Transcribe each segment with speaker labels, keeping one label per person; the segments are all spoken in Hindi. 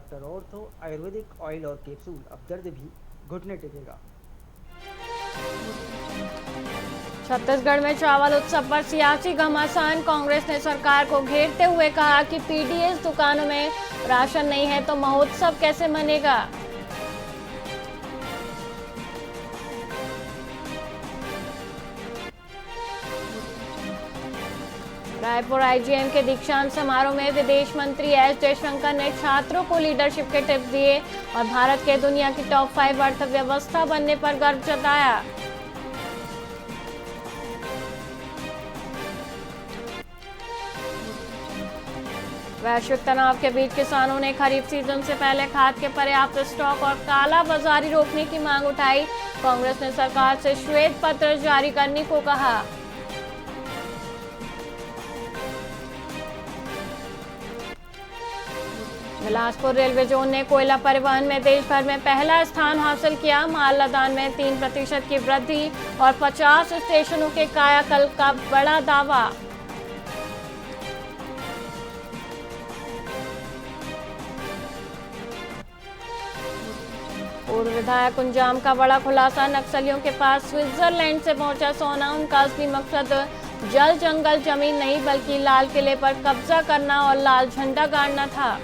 Speaker 1: डॉक्टर ऑर्थो आयुर्वेदिक ऑयल और कैप्सूल, अब दर्द भी घुटने टेकेगा।
Speaker 2: छत्तीसगढ़ में चावल उत्सव पर सियासी घमासान। कांग्रेस ने सरकार को घेरते हुए कहा कि पीडीएस दुकानों में राशन नहीं है तो महोत्सव कैसे मनेगा। रायपुर आईजीएम के दीक्षांत समारोह में विदेश मंत्री एस जयशंकर ने छात्रों को लीडरशिप के टिप्स दिए और भारत के दुनिया की टॉप 5 अर्थव्यवस्था बनने पर गर्व जताया। वैश्विक तनाव के बीच किसानों ने खरीफ सीजन से पहले खाद के पर्याप्त स्टॉक और काला बाजारी रोकने की मांग उठाई। कांग्रेस ने सरकार से श्वेत पत्र जारी करने को कहा। बिलासपुर रेलवे जोन ने कोयला परिवहन में देश भर में पहला स्थान हासिल किया। माल लदान में 3% की वृद्धि और 50 स्टेशनों के कायाकल्प का बड़ा दावा। पूर्व विधायक कुंजाम का बड़ा खुलासा। नक्सलियों के पास स्विट्जरलैंड से पहुंचा सोना। उनका असली मकसद जल जंगल जमीन नहीं बल्कि लाल किले पर कब्जा करना और लाल झंडा गाड़ना था।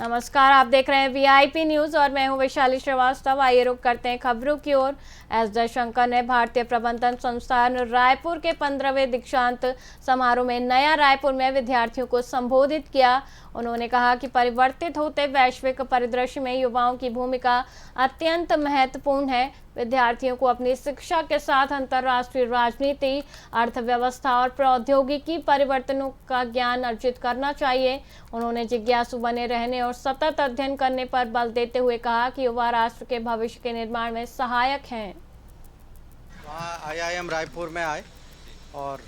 Speaker 2: नमस्कार, आप देख रहे हैं वीआईपी न्यूज और मैं हूं वैशाली श्रीवास्तव। आइए रुक करते हैं खबरों की ओर। एस जयशंकर ने भारतीय प्रबंधन संस्थान रायपुर के 15वें दीक्षांत समारोह में नया रायपुर में विद्यार्थियों को संबोधित किया। उन्होंने कहा कि परिवर्तित होते वैश्विक परिदृश्य में युवाओं की भूमिका अत्यंत महत्वपूर्ण है। विद्यार्थियों को अपनी शिक्षा के साथ अंतर्राष्ट्रीय राजनीति, अर्थव्यवस्था और प्रौद्योगिकी परिवर्तनों का ज्ञान अर्जित करना चाहिए। उन्होंने जिज्ञासु बने रहने और सतत अध्ययन करने पर बल देते हुए कहा कि युवा राष्ट्र के भविष्य के निर्माण में सहायक हैं।
Speaker 3: वहाँ आईआईएम रायपुर में आए और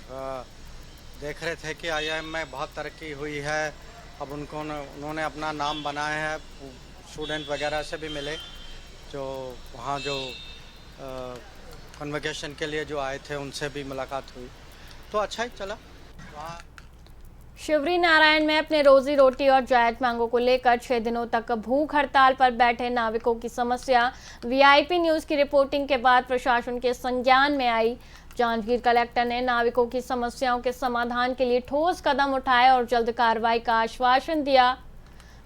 Speaker 3: देख रहे थे कि आईआईएम में बहुत तरक्की हुई है। अब उन्होंने अपना नाम बनाया है। स्टूडेंट वगैरह से भी मिले जो वहाँ जो कन्वोकेशन के लिए जो आए थे, उनसे भी मुलाकात हुई, तो अच्छा ही चला। वहाँ
Speaker 2: शिवरी नारायण में अपने रोजी रोटी और जायज मांगों को लेकर 6 दिनों तक भूख हड़ताल पर बैठे नाविकों की समस्या वीआईपी न्यूज की रिपोर्टिंग के बाद प्रशासन के संज्ञान में आई। जांजगीर कलेक्टर ने नाविकों की समस्याओं के समाधान के लिए ठोस कदम उठाए और जल्द कार्रवाई का आश्वासन दिया।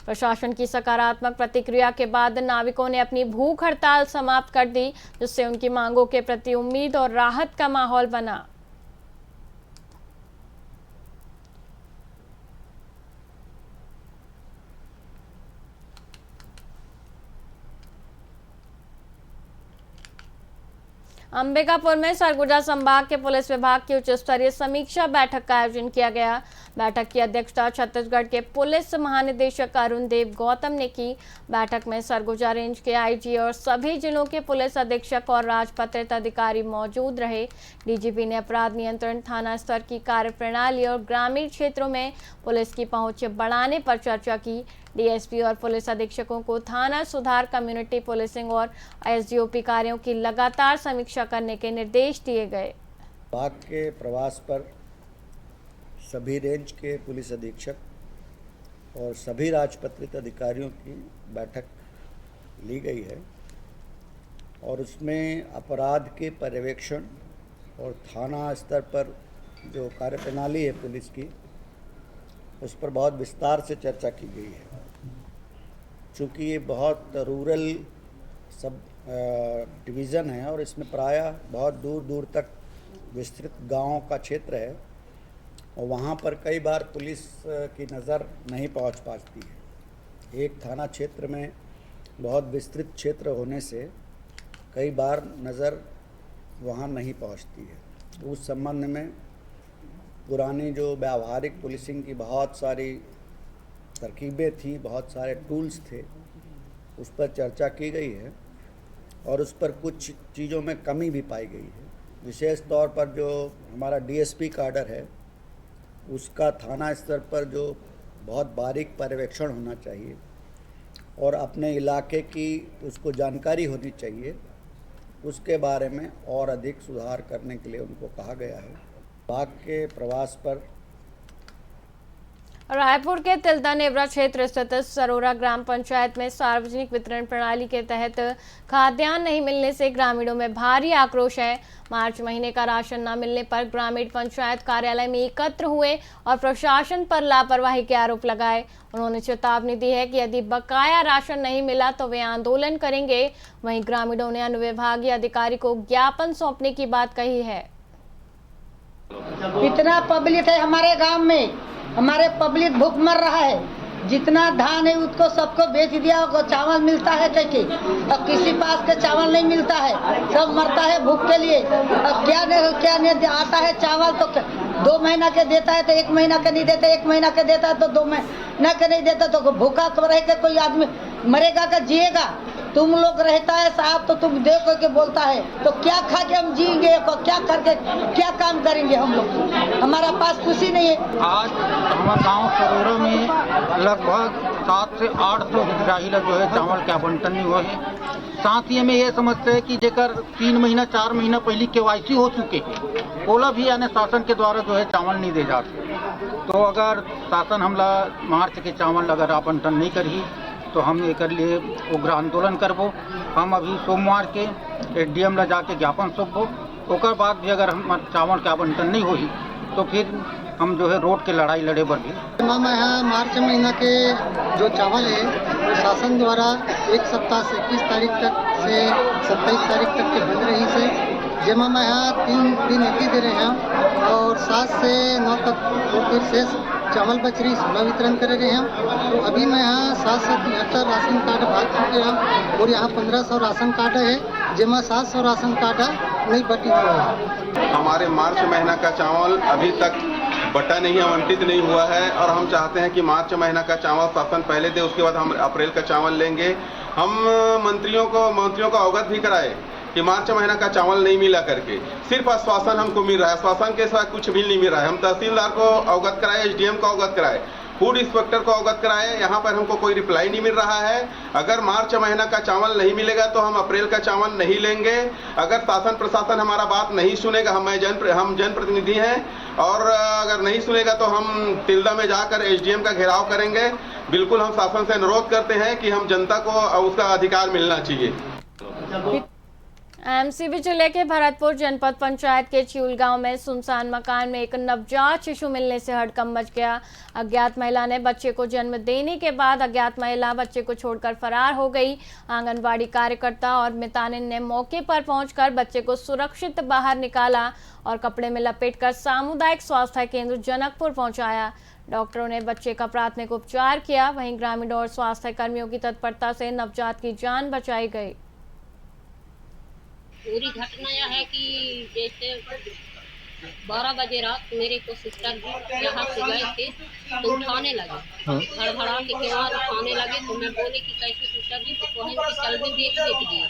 Speaker 2: प्रशासन की सकारात्मक प्रतिक्रिया के बाद नाविकों ने अपनी भूख हड़ताल समाप्त कर दी, जिससे उनकी मांगों के प्रति उम्मीद और राहत का माहौल बना। अंबिकापुर में सरगुजा संभाग के पुलिस विभाग की उच्च स्तरीय समीक्षा बैठक का आयोजन किया गया। बैठक की अध्यक्षता छत्तीसगढ़ के पुलिस महानिदेशक अरुण देव गौतम ने की। बैठक में सरगुजा रेंज के आईजी और सभी जिलों के पुलिस अधीक्षक और राजपत्रित अधिकारी मौजूद रहे। डीजीपी ने अपराध नियंत्रण, थाना स्तर की कार्यप्रणाली और ग्रामीण क्षेत्रों में पुलिस की पहुंच बढ़ाने पर चर्चा की। डीएसपी और पुलिस अधीक्षकों को थाना सुधार, कम्युनिटी पुलिसिंग और एसडीओपी कार्यों की लगातार समीक्षा करने के निर्देश दिए गए।
Speaker 4: विभाग के प्रवास पर सभी रेंज के पुलिस अधीक्षक और सभी राजपत्रित अधिकारियों की बैठक ली गई है और उसमें अपराध के पर्यवेक्षण और थाना स्तर पर जो कार्यप्रणाली है पुलिस की, उस पर बहुत विस्तार से चर्चा की गई है। चूँकि ये बहुत रूरल सब डिवीज़न है और इसमें प्रायः बहुत दूर दूर तक विस्तृत गांवों का क्षेत्र है और वहाँ पर कई बार पुलिस की नज़र नहीं पहुँच पाती है। एक थाना क्षेत्र में बहुत विस्तृत क्षेत्र होने से कई बार नज़र वहाँ नहीं पहुँचती है। उस संबंध में पुरानी जो व्यावहारिक पुलिसिंग की बहुत सारी तरकीबें थी, बहुत सारे टूल्स थे, उस पर चर्चा की गई है और उस पर कुछ चीज़ों में कमी भी पाई गई है। विशेष तौर पर जो हमारा डीएसपी काडर है, उसका थाना स्तर पर जो बहुत बारीक पर्यवेक्षण होना चाहिए और अपने इलाके की उसको जानकारी होनी चाहिए, उसके बारे में और अधिक सुधार करने के लिए उनको कहा गया है। विभाग के प्रवास पर
Speaker 2: रायपुर के तिलदा नेवरा क्षेत्र स्थित सरोरा ग्राम पंचायत में सार्वजनिक वितरण प्रणाली के तहत खाद्यान्न नहीं मिलने से ग्रामीणों में भारी आक्रोश है। मार्च महीने का राशन न मिलने पर ग्रामीण पंचायत कार्यालय में एकत्र हुए और प्रशासन पर लापरवाही के आरोप लगाए। उन्होंने चेतावनी दी है कि यदि बकाया राशन नहीं मिला तो वे आंदोलन करेंगे। वहीं ग्रामीणों ने अनुविभागीय अधिकारी को ज्ञापन सौंपने की बात कही है।
Speaker 5: इतना पब्लिक है हमारे गांव में, हमारे पब्लिक भूख मर रहा है। जितना धान है उसको सबको बेच दिया, को चावल मिलता है कहीं और किसी पास के चावल नहीं मिलता है, सब मरता है भूख के लिए। अब क्या नहीं आता है चावल तो 2 महीना के देता है तो 1 महीना के नहीं देता, 1 महीना के देता है तो 2 महीना के नहीं देता, तो भूखा रह के कोई आदमी मरेगा का जिएगा? तुम लोग रहता है साहब तो तुम देखो के बोलता है तो क्या खा के हम जिएंगे, क्या करके क्या काम करेंगे हम लोग? हमारा पास कुछ ही नहीं है।
Speaker 6: आज हमारे गांव सरोरा में लगभग 7 से 800 हितग्राही जो है चावल के आवंटन नहीं हुए हैं। साथ ही हमें ये समझते हैं कि जेकर 3 महीना 4 महीना पहले KYC हो चुके ओला भी यानी शासन के द्वारा जो है चावल नहीं दे जाते। तो अगर शासन हमला मार्च के चावल अगर आवंटन नहीं करी तो हम एक लिए उग्र आंदोलन करबो। हम अभी सोमवार के SDM ला जाके ज्ञापन सौंपबो। ओकर बाद भी अगर हम चावल के आवंटन नहीं होई तो फिर हम जो है रोड के लड़ाई लड़े बरगी।
Speaker 7: यहाँ मार्च महीना के जो चावल है वो शासन द्वारा 1 सप्ताह से 21 तारीख तक से 27 तारीख तक के बंद रही से जेमा मैं यहाँ 3 दिन एक ही दे रहे हैं और 7 से 9 तक फिर शेष चावल बच रही सुबह वितरण कर रहे हैं। तो अभी मैं यहाँ 773 राशन कार्ड भाग चुके हैं और यहाँ 1500 राशन कार्ड है जिसमें 700 राशन कार्ड नहीं बटी हुआ है।
Speaker 8: हमारे मार्च महीना का चावल अभी तक बटा नहीं, आवंटित नहीं हुआ है और हम चाहते हैं कि मार्च महीना का चावल शासन पहले दे, उसके बाद हम अप्रैल का चावल लेंगे। हम मंत्रियों को अवगत भी कराए कि मार्च महीना का चावल नहीं मिला करके, सिर्फ आश्वासन हमको मिल रहा है, आश्वासन के साथ कुछ भी नहीं मिल रहा है। हम तहसीलदार को अवगत कराए, SDM को अवगत कराए, फूड इंस्पेक्टर को अवगत कराए, यहाँ पर हमको कोई रिप्लाई नहीं मिल रहा है। अगर मार्च महीना का चावल नहीं मिलेगा तो हम अप्रैल का चावल नहीं लेंगे। अगर शासन प्रशासन हमारा बात नहीं सुनेगा, हम जनप्रतिनिधि हैं, और अगर नहीं सुनेगा तो हम तिलदा में जाकर SDM का घेराव करेंगे। बिल्कुल हम शासन से अनुरोध करते हैं कि हम जनता को उसका अधिकार मिलना चाहिए।
Speaker 2: MCB जिले के भरतपुर जनपद पंचायत के चिउल गांव में सुनसान मकान में एक नवजात शिशु मिलने से हड़कंप मच गया। अज्ञात महिला ने बच्चे को जन्म देने के बाद अज्ञात महिला बच्चे को छोड़कर फरार हो गई। आंगनबाड़ी कार्यकर्ता और मितानिन ने मौके पर पहुंचकर बच्चे को सुरक्षित बाहर निकाला और कपड़े में लपेटकर सामुदायिक स्वास्थ्य केंद्र जनकपुर पहुंचाया। डॉक्टरों ने बच्चे का प्राथमिक उपचार किया। वहीं ग्रामीणों और स्वास्थ्य कर्मियों की तत्परता से नवजात की जान बचाई गई।
Speaker 9: पूरी घटना यह है कि जैसे 12 बजे रात मेरे को सिस्टर जी यहाँ से गए थे तो उठाने लगे, हड़बड़ा के केवाड़ उठाने लगे। तो मैं बोले कि कैसे सिस्टर जी, तो कहें कि चलने देख दिए।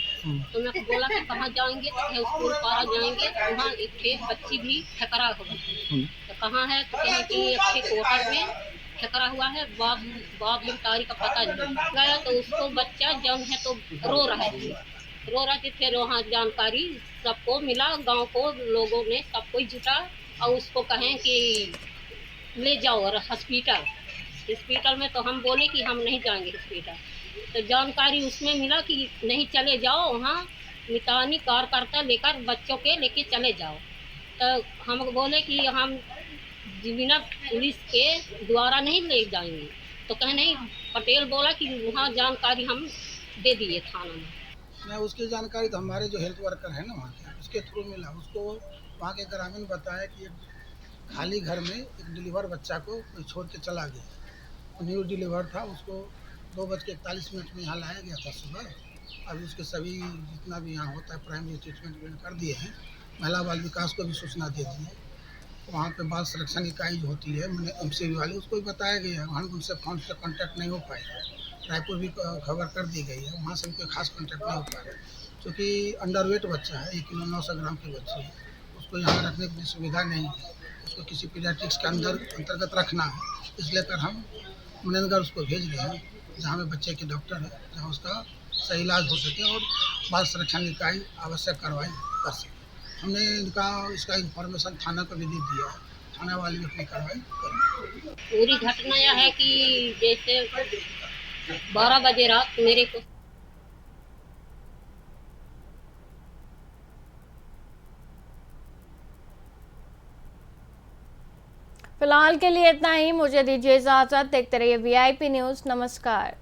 Speaker 9: तो मैं बोला कि कहाँ जाएंगे, तो स्कूल पारा जाएंगे, वहाँ एक बच्ची भी ठकरा हुआ। तो कहाँ है, तो कहें कि अच्छे क्वार्टर में ठकरा हुआ है, बाप तारी का पता नहीं गया। तो उसको बच्चा जब है तो रो रहा थे। फिर वहाँ जानकारी सबको मिला, गांव को लोगों ने सब कोई जुटा और उसको कहें कि ले जाओ और हॉस्पिटल में। तो हम बोले कि हम नहीं जाएंगे हॉस्पिटल। तो जानकारी उसमें मिला कि नहीं चले जाओ, वहाँ मितानी कार्यकर्ता लेकर बच्चों के लेके चले जाओ। तो हम बोले कि हम बिना पुलिस के द्वारा नहीं ले जाएंगे। तो कहे नहीं, पटेल बोला कि वहाँ जानकारी हम दे दिए थाना में।
Speaker 10: मैं उसकी जानकारी तो हमारे जो हेल्थ वर्कर है ना वहाँ के, उसके थ्रू मिला। उसको वहाँ के ग्रामीण बताया कि एक खाली घर में एक डिलीवर बच्चा को कोई छोड़ के चला गया। न्यू डिलीवर था, उसको 2:41 में यहाँ लाया गया था सुबह। अभी उसके सभी जितना भी यहाँ होता है प्राइमरी ट्रीटमेंट कर दिए हैं। महिला बाल विकास को भी सूचना दे दी है। वहाँ पे बाल संरक्षण इकाई जो होती है MCB वाली, उसको भी बताया गया है। वहाँ उनसे फोन से कॉन्टैक्ट नहीं हो पाएगा। रायपुर भी खबर कर दी गई है, वहाँ से कोई खास कॉन्टैक्ट नहीं हो पा रहा है। क्योंकि अंडरवेट बच्चा है, 1 किलो 900 ग्राम की बच्ची है, उसको यहाँ रखने की सुविधा नहीं है। उसको किसी पीडियाट्रिक्स के अंतर्गत रखना है, इसलिए कर हम मनेंद्रगढ़ उसको भेज रहे हैं, जहाँ में बच्चे के डॉक्टर है, जहाँ उसका सही इलाज हो सके और बाल संरक्षण इकाई आवश्यक कार्रवाई कर सके। हमने इनका इसका इंफॉर्मेशन थाना को भी दे दिया, थाना वाले भी अपनी कार्रवाई करेंगे।
Speaker 9: पूरी घटना यह है कि जैसे 12 बजे रात मेरे को
Speaker 2: फिलहाल के लिए इतना ही, मुझे दीजिए इजाजत। देखते रहिए VIP न्यूज़। नमस्कार।